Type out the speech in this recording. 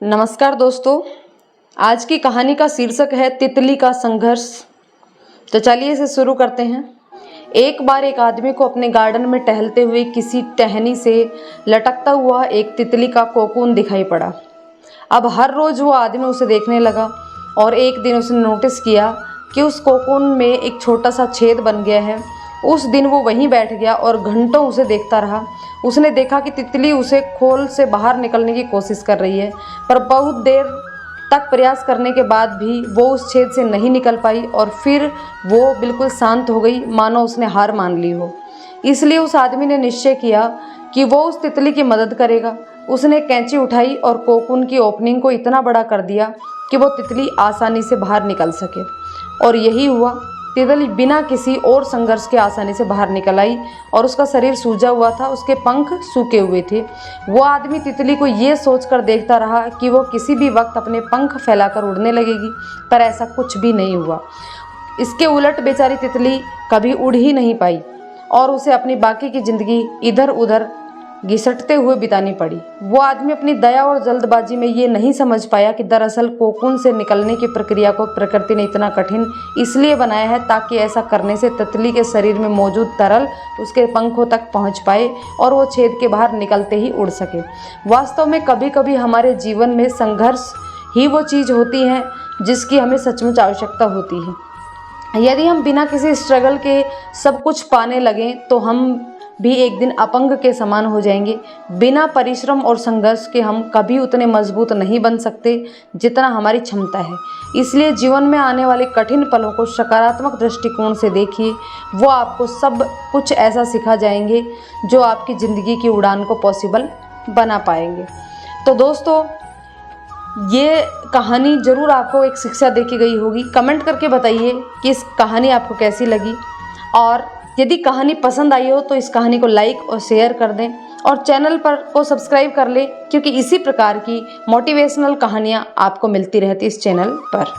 नमस्कार दोस्तों, आज की कहानी का शीर्षक है तितली का संघर्ष। तो चलिए इसे शुरू करते हैं। एक बार एक आदमी को अपने गार्डन में टहलते हुए किसी टहनी से लटकता हुआ एक तितली का कोकून दिखाई पड़ा। अब हर रोज़ वो आदमी उसे देखने लगा और एक दिन उसने नोटिस किया कि उस कोकून में एक छोटा सा छेद बन गया है। उस दिन वो वहीं बैठ गया और घंटों उसे देखता रहा। उसने देखा कि तितली उसे खोल से बाहर निकलने की कोशिश कर रही है, पर बहुत देर तक प्रयास करने के बाद भी वो उस छेद से नहीं निकल पाई और फिर वो बिल्कुल शांत हो गई, मानो उसने हार मान ली हो। इसलिए उस आदमी ने निश्चय किया कि वो उस तितली की मदद करेगा। उसने कैंची उठाई और कोकून की ओपनिंग को इतना बड़ा कर दिया कि वो तितली आसानी से बाहर निकल सके। और यही हुआ। तितली बिना किसी और संघर्ष के आसानी से बाहर निकल आई और उसका शरीर सूजा हुआ था, उसके पंख सूखे हुए थे। वो आदमी तितली को ये सोचकर देखता रहा कि वो किसी भी वक्त अपने पंख फैलाकर उड़ने लगेगी, पर ऐसा कुछ भी नहीं हुआ। इसके उलट बेचारी तितली कभी उड़ ही नहीं पाई और उसे अपनी बाकी की ज़िंदगी इधर उधर घिसटते हुए बितानी पड़ी। वो आदमी अपनी दया और जल्दबाजी में ये नहीं समझ पाया कि दरअसल कोकून से निकलने की प्रक्रिया को प्रकृति ने इतना कठिन इसलिए बनाया है ताकि ऐसा करने से तितली के शरीर में मौजूद तरल उसके पंखों तक पहुंच पाए और वो छेद के बाहर निकलते ही उड़ सके। वास्तव में कभी कभी हमारे जीवन में संघर्ष ही वो चीज़ होती है जिसकी हमें सचमुच आवश्यकता होती है। यदि हम बिना किसी स्ट्रगल के सब कुछ पाने लगें तो हम भी एक दिन अपंग के समान हो जाएंगे। बिना परिश्रम और संघर्ष के हम कभी उतने मजबूत नहीं बन सकते जितना हमारी क्षमता है। इसलिए जीवन में आने वाले कठिन पलों को सकारात्मक दृष्टिकोण से देखिए। वो आपको सब कुछ ऐसा सिखा जाएंगे जो आपकी ज़िंदगी की उड़ान को पॉसिबल बना पाएंगे। तो दोस्तों, ये कहानी ज़रूर आपको एक शिक्षा दे के गई होगी। कमेंट करके बताइए कि इस कहानी आपको कैसी लगी, और यदि कहानी पसंद आई हो तो इस कहानी को लाइक और शेयर कर दें और चैनल पर को सब्सक्राइब कर लें, क्योंकि इसी प्रकार की मोटिवेशनल कहानियाँ आपको मिलती रहती इस चैनल पर।